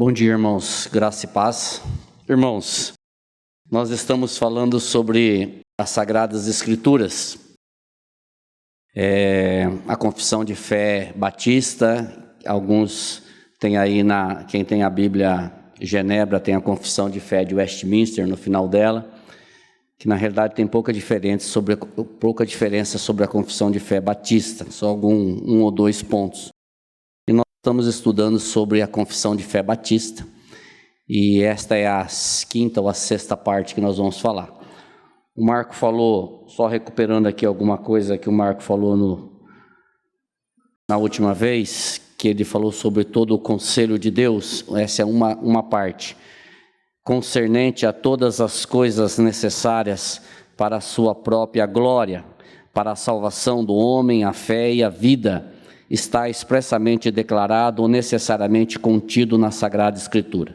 Bom dia, irmãos. Graça e paz. Irmãos, nós estamos falando sobre as Sagradas Escrituras. A confissão de fé batista, alguns têm aí, quem tem a Bíblia Genebra, tem a confissão de fé de Westminster no final dela, que na realidade tem pouca diferença sobre a confissão de fé batista, só um ou dois pontos. E nós estamos estudando sobre a confissão de fé batista, e esta é a quinta ou a sexta parte que nós vamos falar. O Marco falou, só recuperando aqui alguma coisa que o Marco falou na última vez, que ele falou sobre todo o conselho de Deus. Essa é uma parte, concernente a todas as coisas necessárias para a sua própria glória, para a salvação do homem, a fé e a vida, está expressamente declarado ou necessariamente contido na Sagrada Escritura.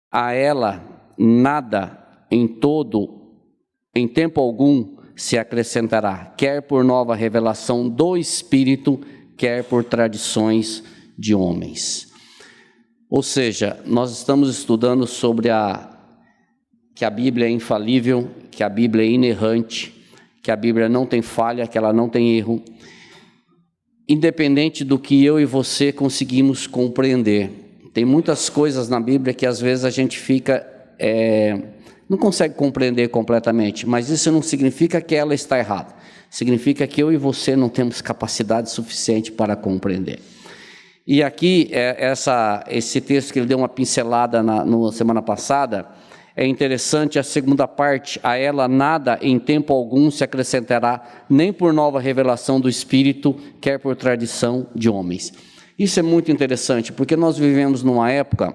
A ela nada em tempo algum se acrescentará, quer por nova revelação do Espírito, quer por tradições de homens. Ou seja, nós estamos estudando sobre que a Bíblia é infalível, que a Bíblia é inerrante, que a Bíblia não tem falha, que ela não tem erro, independente do que eu e você conseguimos compreender. Tem muitas coisas na Bíblia que às vezes a gente não consegue compreender completamente, mas isso não significa que ela está errada. Significa que eu e você não temos capacidade suficiente para compreender. E aqui, esse texto que ele deu uma pincelada na semana passada, é interessante a segunda parte: a ela nada em tempo algum se acrescentará, nem por nova revelação do Espírito, quer por tradição de homens. Isso é muito interessante, porque nós vivemos numa época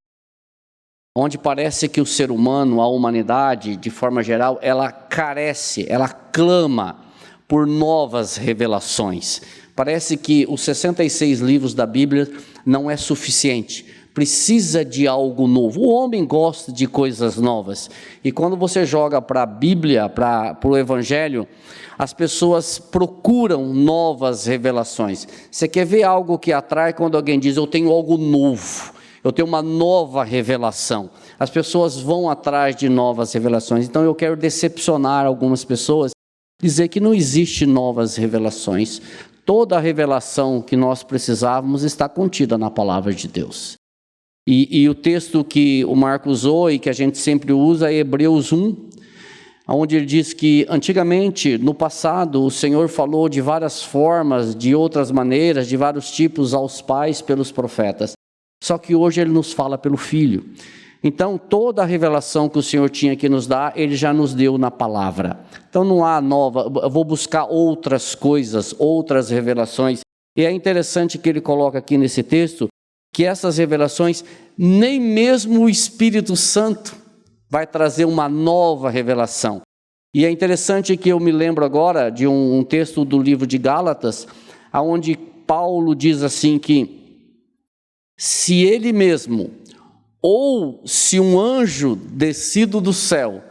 onde parece que o ser humano, a humanidade, de forma geral, ela carece, ela clama por novas revelações. Parece que os 66 livros da Bíblia não é suficiente, precisa de algo novo. O homem gosta de coisas novas, e quando você joga para a Bíblia, para o Evangelho, as pessoas procuram novas revelações. Você quer ver algo que atrai quando alguém diz: eu tenho algo novo, eu tenho uma nova revelação. As pessoas vão atrás de novas revelações. Então eu quero decepcionar algumas pessoas, dizer que não existe novas revelações. Toda a revelação que nós precisávamos está contida na palavra de Deus. E o texto que o Marco usou e que a gente sempre usa é Hebreus 1, onde ele diz que antigamente, no passado, o Senhor falou de várias formas, de outras maneiras, de vários tipos aos pais pelos profetas. Só que hoje ele nos fala pelo Filho. Então, toda a revelação que o Senhor tinha que nos dar, Ele já nos deu na palavra. Então, não há nova, eu vou buscar outras coisas, outras revelações. E é interessante que ele coloca aqui nesse texto, que essas revelações, nem mesmo o Espírito Santo vai trazer uma nova revelação. E é interessante que eu me lembro agora de um texto do livro de Gálatas, onde Paulo diz assim que, se ele mesmo, ou se um anjo descido do céu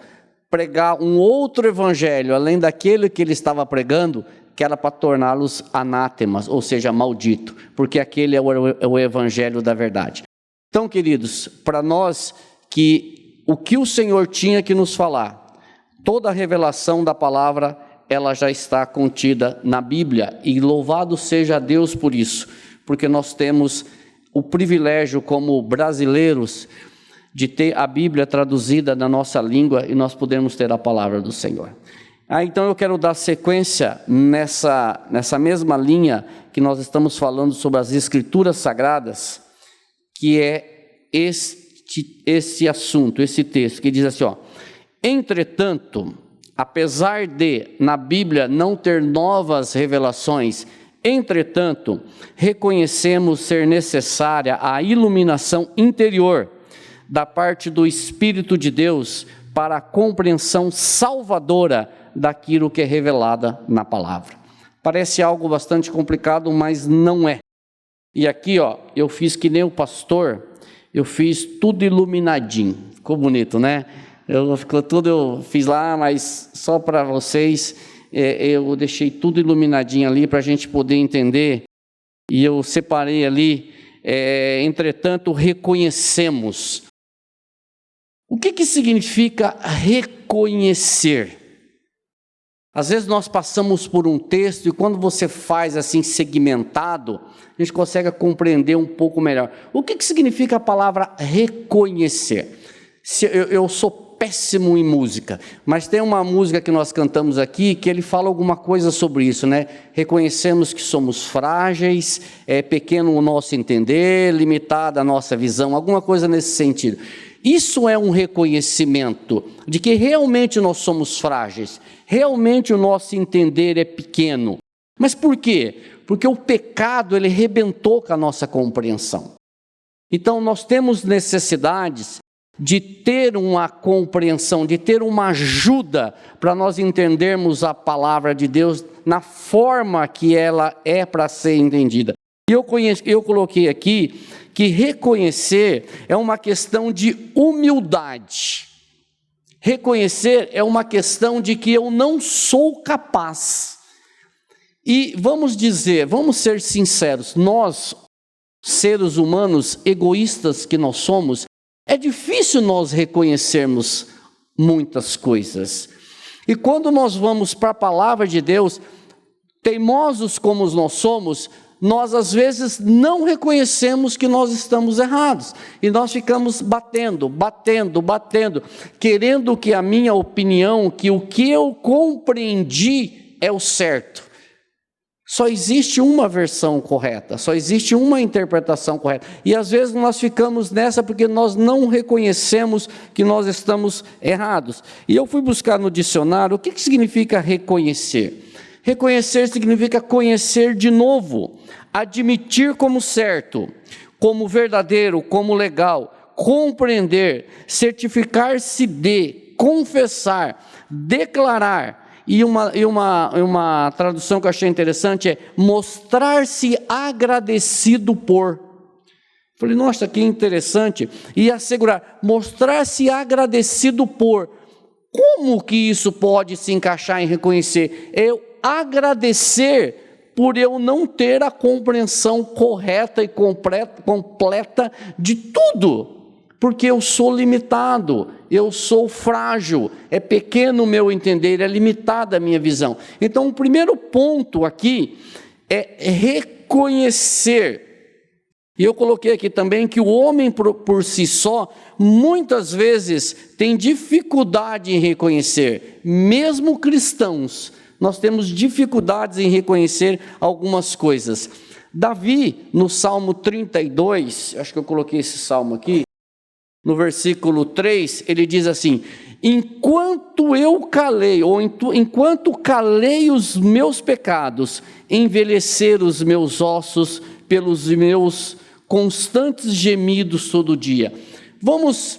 pregar um outro evangelho, além daquele que ele estava pregando, que era para torná-los anátemas, ou seja, maldito, porque aquele é o evangelho da verdade. Então, queridos, para nós, que o que o Senhor tinha que nos falar, toda a revelação da palavra, ela já está contida na Bíblia, e louvado seja Deus por isso, porque nós temos o privilégio como brasileiros de ter a Bíblia traduzida na nossa língua e nós podemos ter a palavra do Senhor. Então eu quero dar sequência nessa mesma linha que nós estamos falando sobre as Escrituras Sagradas, que é esse assunto, esse texto, que diz assim, entretanto, apesar de na Bíblia não ter novas revelações, entretanto, reconhecemos ser necessária a iluminação interior da parte do Espírito de Deus para a compreensão salvadora daquilo que é revelada na palavra. Parece algo bastante complicado, mas não é. E aqui, eu fiz que nem o pastor, eu fiz tudo iluminadinho. Ficou bonito, né? Eu fiz lá, mas só para vocês. Eu deixei tudo iluminadinho ali para a gente poder entender, e eu separei ali entretanto, reconhecemos. O que significa reconhecer? Às vezes nós passamos por um texto e quando você faz assim segmentado, a gente consegue compreender um pouco melhor. O que significa a palavra reconhecer? Eu sou péssimo em música, mas tem uma música que nós cantamos aqui que ele fala alguma coisa sobre isso, né? Reconhecemos que somos frágeis, é pequeno o nosso entender, limitada a nossa visão, alguma coisa nesse sentido. Isso é um reconhecimento de que realmente nós somos frágeis, realmente o nosso entender é pequeno. Mas por quê? Porque o pecado, ele rebentou com a nossa compreensão. Então nós temos necessidades de ter uma compreensão, de ter uma ajuda para nós entendermos a palavra de Deus na forma que ela é para ser entendida. E eu coloquei aqui que reconhecer é uma questão de humildade. Reconhecer é uma questão de que eu não sou capaz. E vamos ser sinceros, nós, seres humanos egoístas que nós somos, é difícil nós reconhecermos muitas coisas. E quando nós vamos para a palavra de Deus, teimosos como nós somos, nós às vezes não reconhecemos que nós estamos errados. E nós ficamos batendo, querendo que a minha opinião, que o que eu compreendi é o certo. Só existe uma versão correta, só existe uma interpretação correta. E às vezes nós ficamos nessa porque nós não reconhecemos que nós estamos errados. E eu fui buscar no dicionário o que significa reconhecer. Reconhecer significa conhecer de novo, admitir como certo, como verdadeiro, como legal, compreender, certificar-se de, confessar, declarar. E uma tradução que eu achei interessante é mostrar-se agradecido por. Falei, nossa, que interessante. E assegurar, mostrar-se agradecido por. Como que isso pode se encaixar em reconhecer? Eu agradecer por eu não ter a compreensão correta e completa de tudo. Porque eu sou limitado, eu sou frágil, é pequeno o meu entender, é limitada a minha visão. Então, o primeiro ponto aqui é reconhecer. E eu coloquei aqui também que o homem por si só, muitas vezes, tem dificuldade em reconhecer. Mesmo cristãos, nós temos dificuldades em reconhecer algumas coisas. Davi, no Salmo 32, acho que eu coloquei esse salmo aqui, no versículo 3, ele diz assim: enquanto eu calei, ou enquanto calei os meus pecados, envelhecer os meus ossos pelos meus constantes gemidos todo dia. Vamos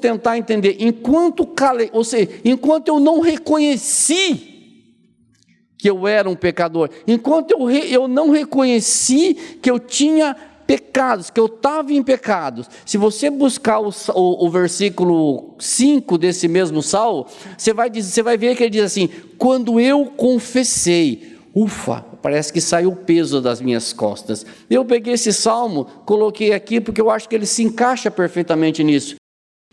tentar entender, enquanto calei, ou seja, enquanto eu não reconheci que eu era um pecador, enquanto eu não reconheci que eu tinha pecados, que eu estava em pecados. Se você buscar o versículo 5 desse mesmo salmo, você vai ver que ele diz assim: quando eu confessei, ufa, parece que saiu o peso das minhas costas. Eu peguei esse salmo, coloquei aqui porque eu acho que ele se encaixa perfeitamente nisso.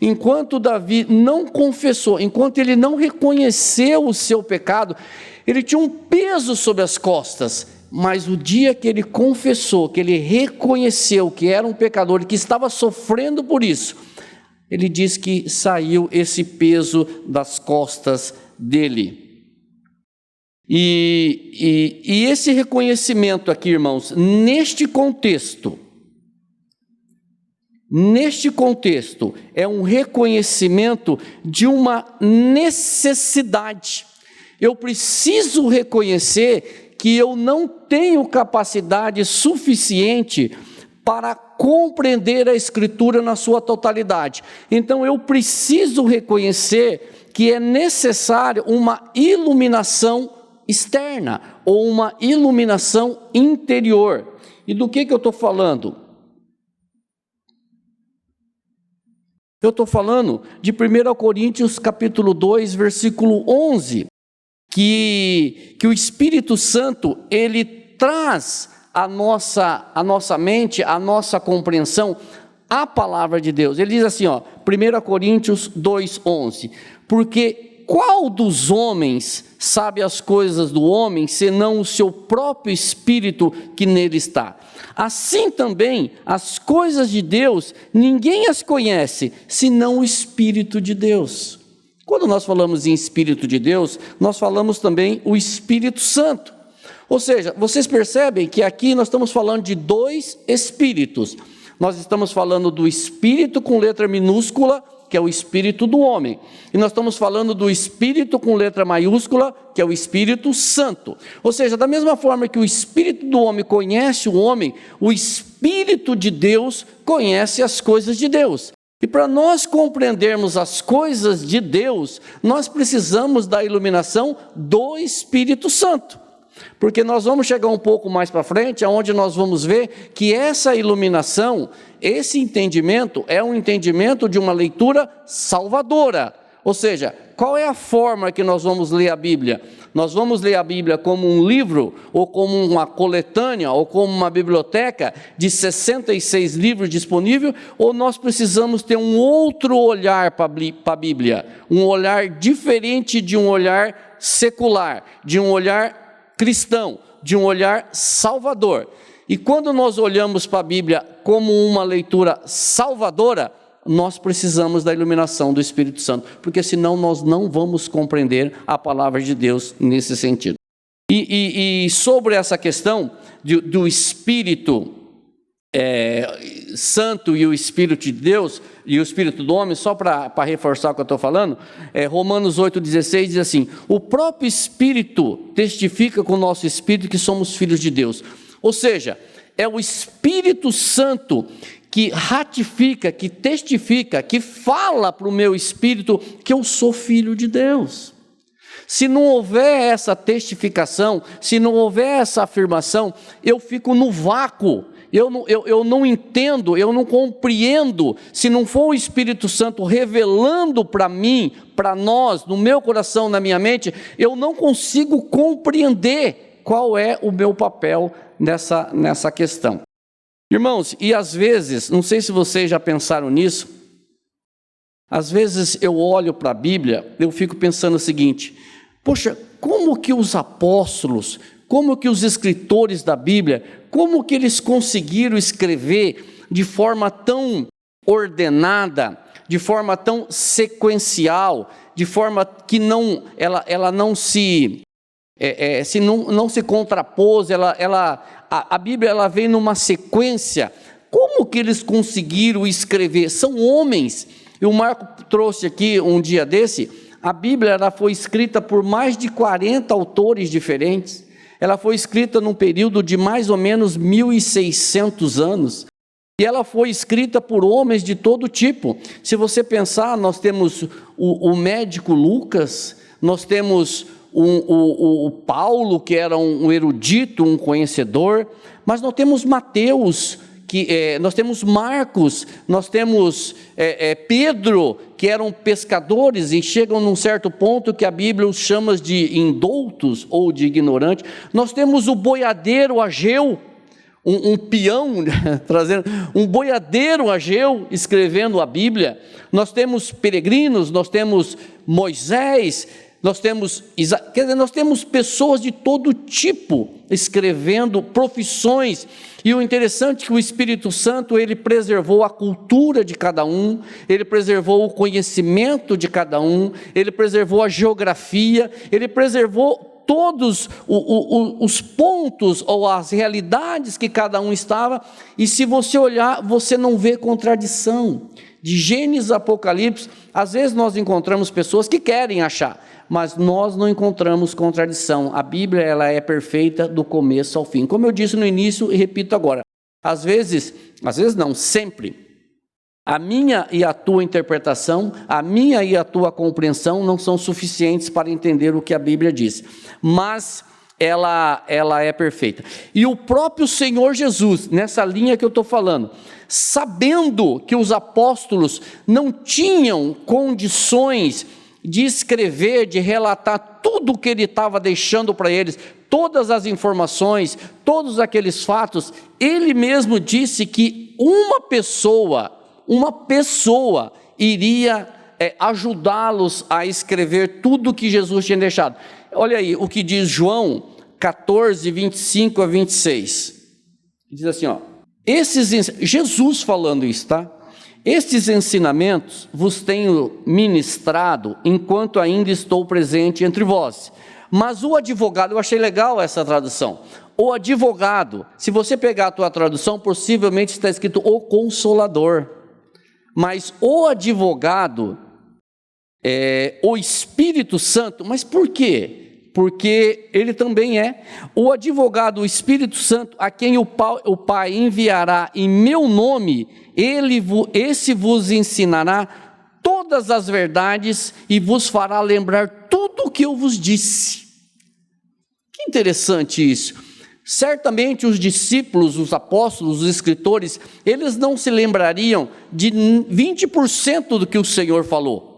Enquanto Davi não confessou, enquanto ele não reconheceu o seu pecado, ele tinha um peso sobre as costas. Mas o dia que ele confessou, que ele reconheceu que era um pecador e que estava sofrendo por isso, ele diz que saiu esse peso das costas dele. E esse reconhecimento aqui, irmãos, neste contexto, é um reconhecimento de uma necessidade. Eu preciso reconhecer que eu não tenho capacidade suficiente para compreender a Escritura na sua totalidade. Então eu preciso reconhecer que é necessário uma iluminação externa ou uma iluminação interior. E do que eu estou falando? Eu estou falando de 1 Coríntios capítulo 2, versículo 11, que o Espírito Santo, ele traz a nossa mente, a nossa compreensão, a palavra de Deus. Ele diz assim, 1 Coríntios 2:11, porque qual dos homens sabe as coisas do homem, senão o seu próprio espírito que nele está? Assim também, as coisas de Deus, ninguém as conhece, senão o Espírito de Deus. Quando nós falamos em Espírito de Deus, nós falamos também o Espírito Santo. Ou seja, vocês percebem que aqui nós estamos falando de dois espíritos. Nós estamos falando do Espírito com letra minúscula, que é o Espírito do homem. E nós estamos falando do Espírito com letra maiúscula, que é o Espírito Santo. Ou seja, da mesma forma que o Espírito do homem conhece o homem, o Espírito de Deus conhece as coisas de Deus. E para nós compreendermos as coisas de Deus, nós precisamos da iluminação do Espírito Santo. Porque nós vamos chegar um pouco mais para frente, onde nós vamos ver que essa iluminação, esse entendimento, é um entendimento de uma leitura salvadora. Ou seja, qual é a forma que nós vamos ler a Bíblia? Nós vamos ler a Bíblia como um livro, ou como uma coletânea, ou como uma biblioteca de 66 livros disponíveis, ou nós precisamos ter um outro olhar para a Bíblia, um olhar diferente de um olhar secular, de um olhar cristão, de um olhar salvador. E quando nós olhamos para a Bíblia como uma leitura salvadora, nós precisamos da iluminação do Espírito Santo, porque senão nós não vamos compreender a palavra de Deus nesse sentido. E sobre essa questão do Espírito Santo e o Espírito de Deus e o Espírito do homem, só para reforçar o que eu estou falando, Romanos 8,16 diz assim: o próprio Espírito testifica com o nosso Espírito que somos filhos de Deus. Ou seja, é o Espírito Santo que ratifica, que testifica, que fala para o meu espírito que eu sou filho de Deus. Se não houver essa testificação, se não houver essa afirmação, eu fico no vácuo. Eu não entendo, eu não compreendo, se não for o Espírito Santo revelando para mim, para nós, no meu coração, na minha mente, eu não consigo compreender qual é o meu papel nessa questão. Irmãos, e às vezes, não sei se vocês já pensaram nisso, às vezes eu olho para a Bíblia, eu fico pensando o seguinte: poxa, como que os apóstolos, como que os escritores da Bíblia, como que eles conseguiram escrever de forma tão ordenada, de forma tão sequencial, de forma que ela não se contrapôs, a Bíblia ela vem numa sequência. Como que eles conseguiram escrever? São homens. E o Marco trouxe aqui um dia desse, a Bíblia ela foi escrita por mais de 40 autores diferentes. Ela foi escrita num período de mais ou menos 1.600 anos. E ela foi escrita por homens de todo tipo. Se você pensar, nós temos o médico Lucas, nós temos o Paulo, que era um erudito, um conhecedor, mas nós temos Mateus, nós temos Marcos, nós temos Pedro, que eram pescadores e chegam num certo ponto que a Bíblia os chama de indoutos ou de ignorantes. Nós temos o boiadeiro Ageu, um peão, trazendo um boiadeiro Ageu escrevendo a Bíblia. Nós temos peregrinos, nós temos Moisés, nós temos nós temos pessoas de todo tipo escrevendo, profissões. E o interessante é que o Espírito Santo, ele preservou a cultura de cada um, ele preservou o conhecimento de cada um, ele preservou a geografia, ele preservou todos os pontos ou as realidades que cada um estava. E se você olhar, você não vê contradição. De Gênesis a Apocalipse, às vezes nós encontramos pessoas que querem achar, mas nós não encontramos contradição. A Bíblia ela é perfeita do começo ao fim. Como eu disse no início e repito agora, às vezes não, sempre, a minha e a tua interpretação, a minha e a tua compreensão não são suficientes para entender o que a Bíblia diz, mas ela é perfeita. E o próprio Senhor Jesus, nessa linha que eu estou falando, sabendo que os apóstolos não tinham condições de escrever, de relatar tudo o que ele estava deixando para eles, todas as informações, todos aqueles fatos. Ele mesmo disse que uma pessoa iria ajudá-los a escrever tudo o que Jesus tinha deixado. Olha aí o que diz João 14, 25 a 26. Diz assim, Jesus falando isso, tá? Estes ensinamentos vos tenho ministrado enquanto ainda estou presente entre vós. Mas o advogado, eu achei legal essa tradução. O advogado, se você pegar a tua tradução, possivelmente está escrito o Consolador. Mas o advogado, o Espírito Santo, mas por quê? Porque ele também é o advogado, o Espírito Santo, a quem o Pai enviará em meu nome, esse vos ensinará todas as verdades e vos fará lembrar tudo o que eu vos disse. Que interessante isso. Certamente os discípulos, os apóstolos, os escritores, eles não se lembrariam de 20% do que o Senhor falou.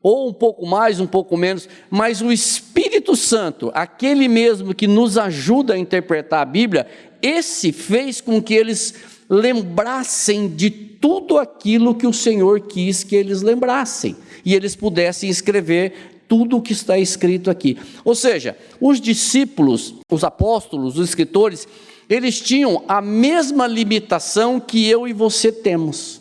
Ou um pouco mais, um pouco menos, mas o Espírito Santo, aquele mesmo que nos ajuda a interpretar a Bíblia, esse fez com que eles lembrassem de tudo aquilo que o Senhor quis que eles lembrassem, e eles pudessem escrever tudo o que está escrito aqui. Ou seja, os discípulos, os apóstolos, os escritores, eles tinham a mesma limitação que eu e você temos.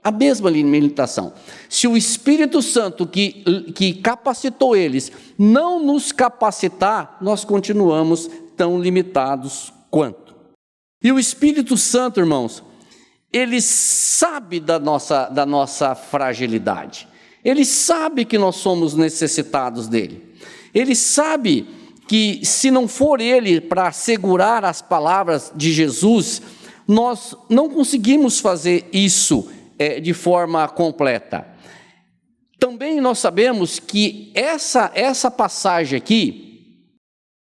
A mesma limitação. Se o Espírito Santo que capacitou eles não nos capacitar, nós continuamos tão limitados quanto. E o Espírito Santo, irmãos, ele sabe da nossa fragilidade. Ele sabe que nós somos necessitados dele. Ele sabe que se não for ele para segurar as palavras de Jesus, nós não conseguimos fazer isso de forma completa. Também nós sabemos que essa passagem aqui,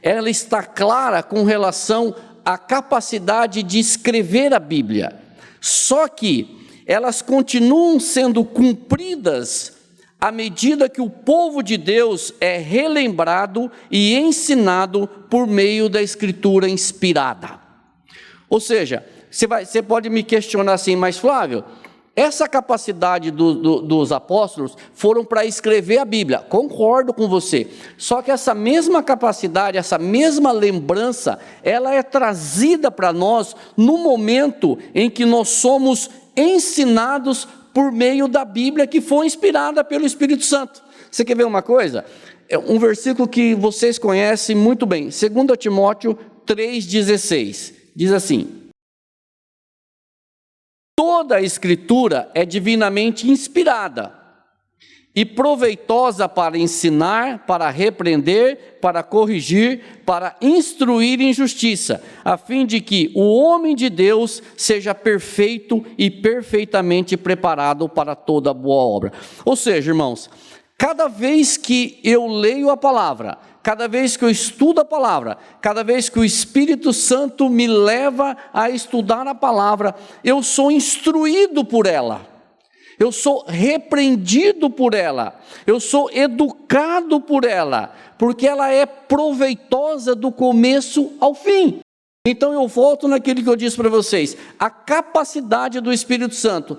ela está clara com relação à capacidade de escrever a Bíblia, só que elas continuam sendo cumpridas à medida que o povo de Deus é relembrado e ensinado por meio da Escritura inspirada. Ou seja, você pode me questionar assim, mas Flávio, essa capacidade dos apóstolos foram para escrever a Bíblia, concordo com você, só que essa mesma capacidade, essa mesma lembrança, ela é trazida para nós no momento em que nós somos ensinados por meio da Bíblia que foi inspirada pelo Espírito Santo. Você quer ver uma coisa? É um versículo que vocês conhecem muito bem, 2 Timóteo 3,16, diz assim: toda a Escritura é divinamente inspirada e proveitosa para ensinar, para repreender, para corrigir, para instruir em justiça, a fim de que o homem de Deus seja perfeito e perfeitamente preparado para toda boa obra. Ou seja, irmãos, cada vez que eu leio a palavra, cada vez que eu estudo a palavra, cada vez que o Espírito Santo me leva a estudar a palavra, eu sou instruído por ela, eu sou repreendido por ela, eu sou educado por ela, porque ela é proveitosa do começo ao fim. Então eu volto naquilo que eu disse para vocês, a capacidade do Espírito Santo,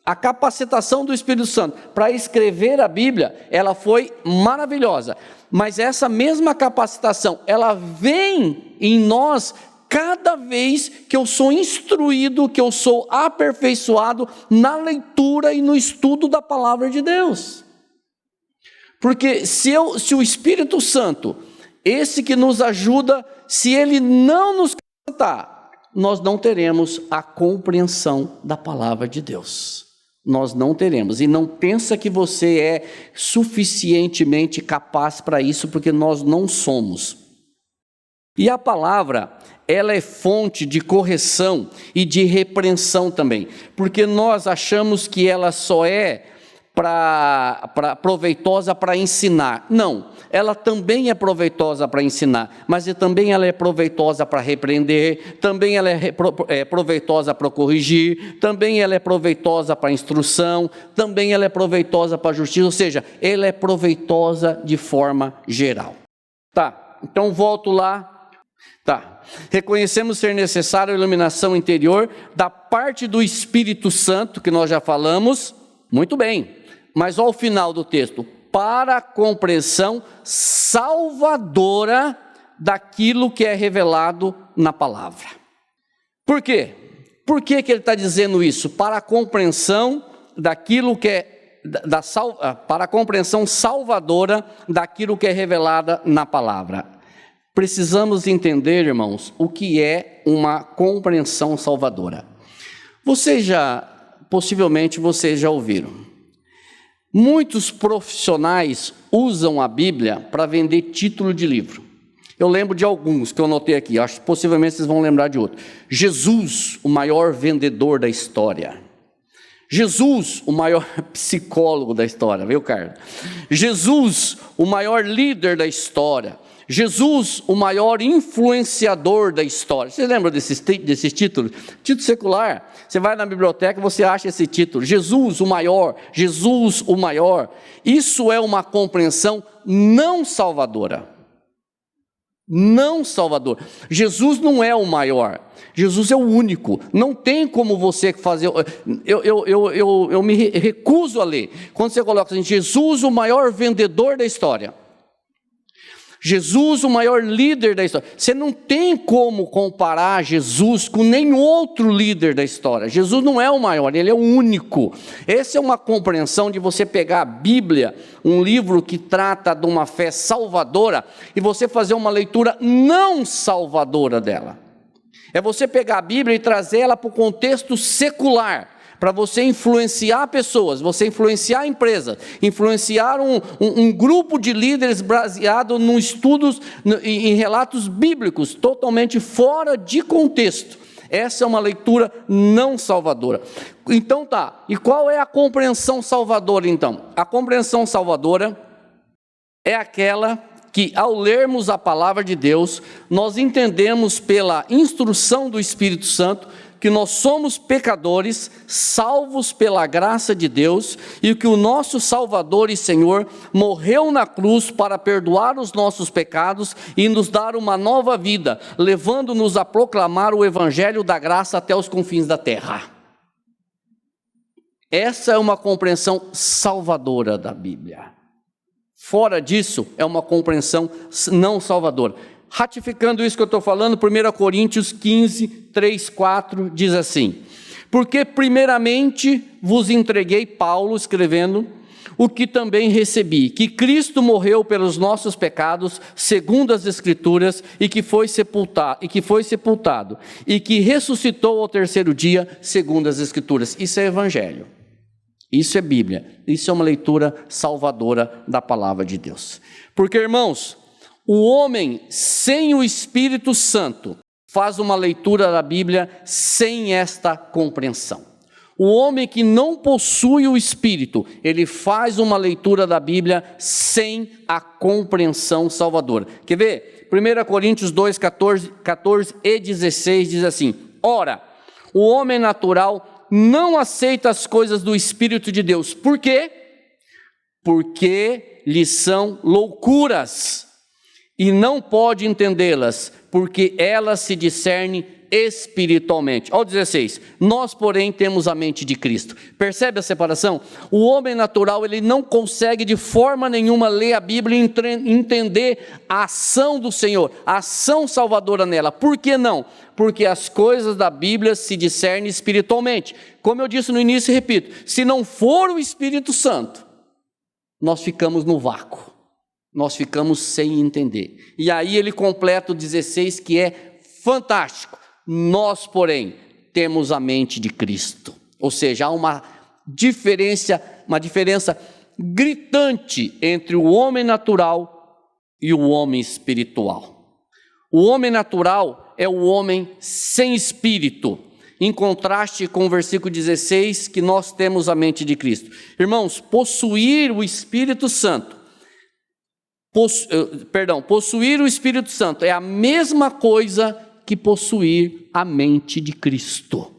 a capacitação do Espírito Santo para escrever a Bíblia, ela foi maravilhosa, mas essa mesma capacitação, ela vem em nós cada vez que eu sou instruído, que eu sou aperfeiçoado na leitura e no estudo da palavra de Deus. Porque se o Espírito Santo, esse que nos ajuda, se ele não nos capacitar, nós não teremos a compreensão da palavra de Deus. Nós não teremos, e não pensa que você é suficientemente capaz para isso, porque nós não somos. E a palavra, ela é fonte de correção e de repreensão também, porque nós achamos que ela só é proveitosa para ensinar. Não, ela também é proveitosa para ensinar, mas também ela é proveitosa para repreender, também ela é proveitosa para corrigir, também ela é proveitosa para instrução, também ela é proveitosa para justiça, ou seja, ela é proveitosa de forma geral. Tá, então volto lá. Tá, reconhecemos ser necessária a iluminação interior da parte do Espírito Santo, que nós já falamos, muito bem, mas ao final do texto, para a compreensão salvadora daquilo que é revelado na palavra. Por quê? Por que ele está dizendo isso? Para a compreensão daquilo que é, para a compreensão salvadora daquilo que é revelada na palavra. Precisamos entender, irmãos, o que é uma compreensão salvadora. Possivelmente vocês já ouviram. Muitos profissionais usam a Bíblia para vender título de livro. Eu lembro de alguns que eu anotei aqui, acho que possivelmente vocês vão lembrar de outro. Jesus, o maior vendedor da história. Jesus, o maior psicólogo da história, viu, Carlos? Jesus, o maior líder da história. Jesus, o maior influenciador da história. Você lembra desses títulos? Título secular. Você vai na biblioteca e você acha esse título. Jesus, o maior. Jesus, o maior. Isso é uma compreensão não salvadora. Não salvador. Jesus não é o maior. Jesus é o único. Não tem como você fazer. Eu me recuso a ler. Quando você coloca assim, Jesus, o maior vendedor da história. Jesus, o maior líder da história. Você não tem como comparar Jesus com nenhum outro líder da história. Jesus não é o maior, ele é o único. Essa é uma compreensão de você pegar a Bíblia, um livro que trata de uma fé salvadora, e você fazer uma leitura não salvadora dela. É você pegar a Bíblia e trazer ela para o contexto secular, para você influenciar pessoas, você influenciar empresas, influenciar um grupo de líderes baseado em estudos, em relatos bíblicos, totalmente fora de contexto. Essa é uma leitura não salvadora. Então tá, e qual é a compreensão salvadora então? A compreensão salvadora é aquela que ao lermos a palavra de Deus, nós entendemos pela instrução do Espírito Santo, que nós somos pecadores, salvos pela graça de Deus, e que o nosso Salvador e Senhor morreu na cruz para perdoar os nossos pecados e nos dar uma nova vida, levando-nos a proclamar o Evangelho da graça até os confins da terra. Essa é uma compreensão salvadora da Bíblia. Fora disso, é uma compreensão não salvadora. Ratificando isso que eu estou falando, 1 Coríntios 15, 3, 4, diz assim: porque primeiramente vos entreguei, Paulo escrevendo, o que também recebi, que Cristo morreu pelos nossos pecados, segundo as Escrituras, e que foi sepultado, e que ressuscitou ao terceiro dia, segundo as Escrituras. Isso é Evangelho, isso é Bíblia, isso é uma leitura salvadora da palavra de Deus. Porque, irmãos, o homem sem o Espírito Santo faz uma leitura da Bíblia sem esta compreensão. O homem que não possui o Espírito, ele faz uma leitura da Bíblia sem a compreensão salvadora. Quer ver? 1 Coríntios 2, 14 e 16 diz assim: ora, o homem natural não aceita as coisas do Espírito de Deus. Por quê? Porque lhes são loucuras, e não pode entendê-las, porque elas se discernem espiritualmente. Olha o 16, nós porém temos a mente de Cristo. Percebe a separação? O homem natural, ele não consegue de forma nenhuma ler a Bíblia e entender a ação do Senhor, a ação salvadora nela. Por que não? Porque as coisas da Bíblia se discernem espiritualmente. Como eu disse no início e repito, se não for o Espírito Santo, nós ficamos no vácuo. Nós ficamos sem entender. E aí ele completa o 16, que é fantástico. Nós, porém, temos a mente de Cristo. Ou seja, há uma diferença gritante entre o homem natural e o homem espiritual. O homem natural é o homem sem espírito. em contraste com o versículo 16, que nós temos a mente de Cristo. Irmãos, possuir o Espírito Santo, possuir o Espírito Santo é a mesma coisa que possuir a mente de Cristo.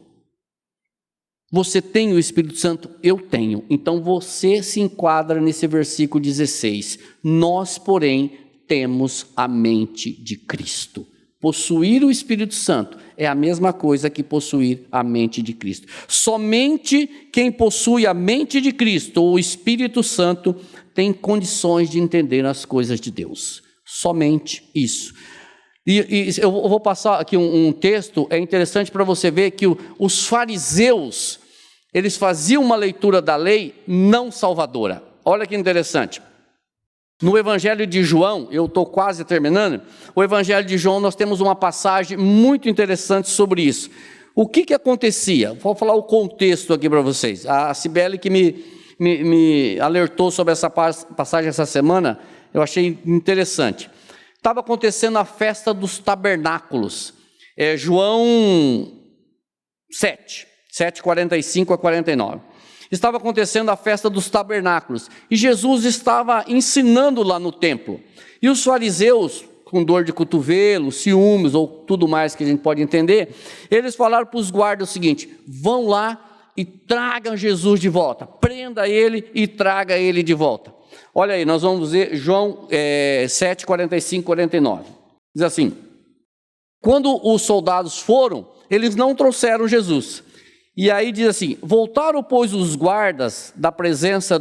Você tem o Espírito Santo? Eu tenho. Então você se enquadra nesse versículo 16. Nós, porém, temos a mente de Cristo. Possuir o Espírito Santo é a mesma coisa que possuir a mente de Cristo. Somente quem possui a mente de Cristo, ou o Espírito Santo, tem condições de entender as coisas de Deus. Somente isso. E eu vou passar aqui um texto, é interessante para você ver que os fariseus, eles faziam uma leitura da lei não salvadora. Olha que interessante. No Evangelho de João, eu estou quase terminando, o Evangelho de João nós temos uma passagem muito interessante sobre isso. O que acontecia? Vou falar o contexto aqui para vocês. A Cibele que me alertou sobre essa passagem essa semana, eu achei interessante. Estava acontecendo a festa dos tabernáculos, João 7, 45 a 49. Estava acontecendo a festa dos tabernáculos, e Jesus estava ensinando lá no templo, e os fariseus, com dor de cotovelo, ciúmes, ou tudo mais que a gente pode entender, eles falaram para os guardas o seguinte: vão lá e tragam Jesus de volta, prenda ele e traga ele de volta. Olha aí, nós vamos ver João 7, 45, 49, diz assim: quando os soldados foram, eles não trouxeram Jesus. E aí diz assim: voltaram, pois, os guardas da presença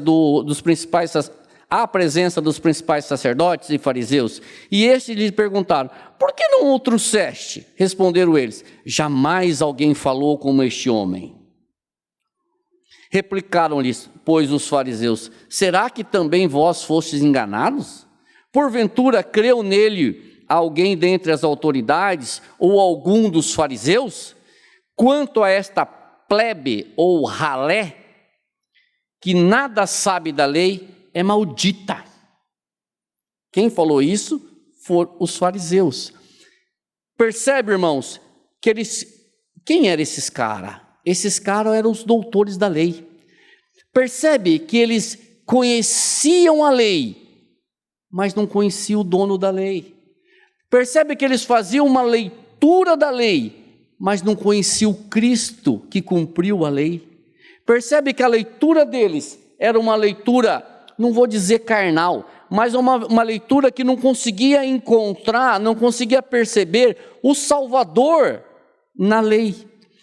à presença dos principais sacerdotes e fariseus, e estes lhe perguntaram: por que não o trouxeste? Responderam eles: jamais alguém falou como este homem. Replicaram-lhes, pois, os fariseus: será que também vós fostes enganados? Porventura creu nele alguém dentre as autoridades ou algum dos fariseus? Quanto a esta plebe ou ralé, que nada sabe da lei, é maldita. Quem falou isso foram os fariseus. Percebe, irmãos, que quem eram esses caras? Esses caras eram os doutores da lei. Percebe que eles conheciam a lei, mas não conheciam o dono da lei. Percebe que eles faziam uma leitura da lei, mas não conhecia o Cristo que cumpriu a lei. Percebe que a leitura deles era uma leitura, não vou dizer carnal, mas uma leitura que não conseguia encontrar, não conseguia perceber o Salvador na lei.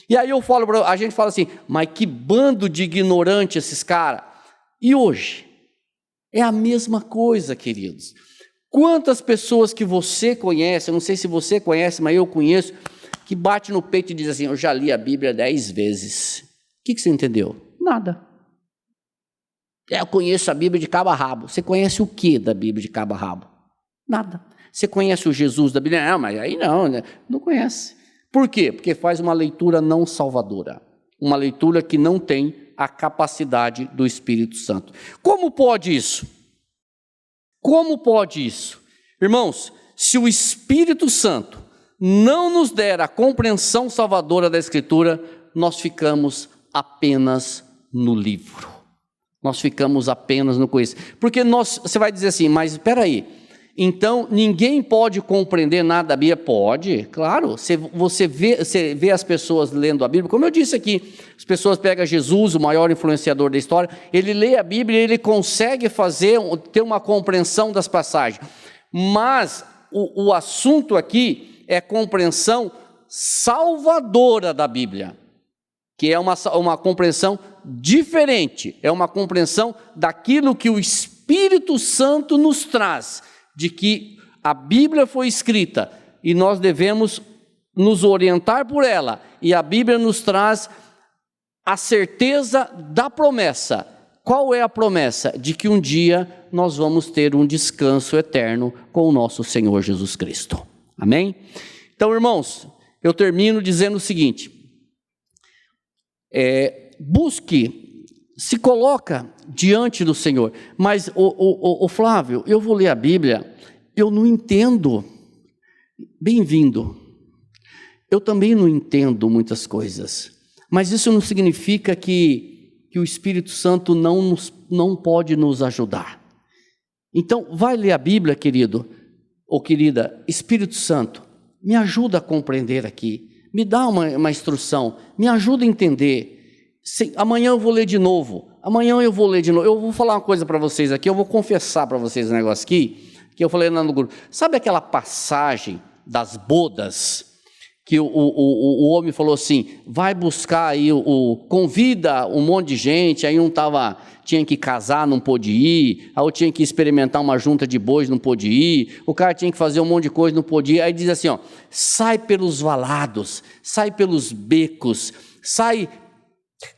E aí a gente fala assim: mas que bando de ignorante esses caras. E hoje? É a mesma coisa, queridos. Quantas pessoas que você conhece, eu não sei se você conhece, mas eu conheço, que bate no peito e diz assim: eu já li a Bíblia 10 vezes. O que você entendeu? Nada. Eu conheço a Bíblia de cabo a rabo. Você conhece o que da Bíblia de cabo a rabo? Nada. Você conhece o Jesus da Bíblia? Não, mas aí não, né? Não conhece. Por quê? Porque faz uma leitura não salvadora. Uma leitura que não tem a capacidade do Espírito Santo. Como pode isso? Como pode isso? Irmãos, se o Espírito Santo não nos der a compreensão salvadora da Escritura, nós ficamos apenas no livro. Nós ficamos apenas no conhecimento. Porque você vai dizer assim: mas espera aí, então ninguém pode compreender nada da Bíblia? Pode, claro. Você vê as pessoas lendo a Bíblia, como eu disse aqui, as pessoas pegam Jesus, o maior influenciador da história, ele lê a Bíblia e ele consegue ter uma compreensão das passagens. Mas o assunto aqui é compreensão salvadora da Bíblia, que é uma compreensão diferente, é uma compreensão daquilo que o Espírito Santo nos traz, de que a Bíblia foi escrita e nós devemos nos orientar por ela, e a Bíblia nos traz a certeza da promessa. Qual é a promessa? De que um dia nós vamos ter um descanso eterno com o nosso Senhor Jesus Cristo. Amém? Então, irmãos, eu termino dizendo o seguinte: busque, se coloca diante do Senhor. Mas, Flávio, eu vou ler a Bíblia, eu não entendo. Bem-vindo. eu também não entendo muitas coisas, mas isso não significa que o Espírito Santo não pode nos ajudar. Então, vai ler a Bíblia, querido ou querida. Espírito Santo, me ajuda a compreender aqui, me dá uma instrução, me ajuda a entender. Amanhã eu vou ler de novo, eu vou falar uma coisa para vocês aqui, eu vou confessar para vocês um negócio aqui, que eu falei lá no grupo. Sabe aquela passagem das bodas, que o homem falou assim, vai buscar aí, convida um monte de gente, aí tinha que casar, não pôde ir, aí eu tinha que experimentar uma junta de bois, não pôde ir, o cara tinha que fazer um monte de coisa, não pôde ir, aí diz assim, ó, sai pelos valados, sai pelos becos,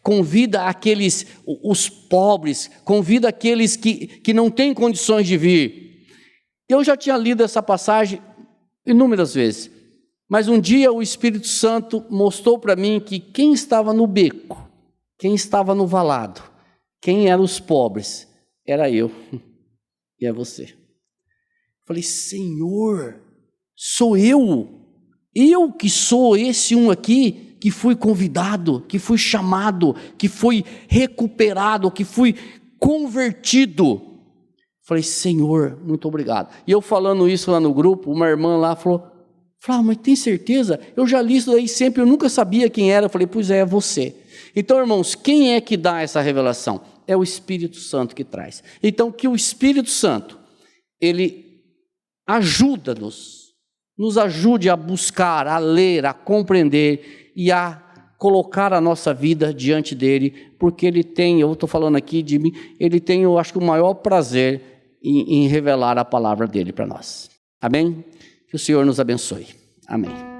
convida os pobres, convida aqueles que não têm condições de vir. Eu já tinha lido essa passagem inúmeras vezes, mas um dia o Espírito Santo mostrou para mim que quem estava no beco, quem estava no valado, quem eram os pobres, era eu e é você. Falei, Senhor, sou eu que sou esse um aqui, que fui convidado, que fui chamado, que fui recuperado, que fui convertido. Falei, Senhor, muito obrigado. E eu falando isso lá no grupo, uma irmã lá falou, mas tem certeza? Eu já li isso daí sempre, eu nunca sabia quem era. Eu falei, pois é você. Então, irmãos, quem é que dá essa revelação? É o Espírito Santo que traz. Então, que o Espírito Santo, ele nos ajude a buscar, a ler, a compreender e a colocar a nossa vida diante dele, porque ele tem, eu estou falando aqui de mim, ele tem, eu acho que o maior prazer em revelar a palavra dele para nós. Amém? Que o Senhor nos abençoe. Amém.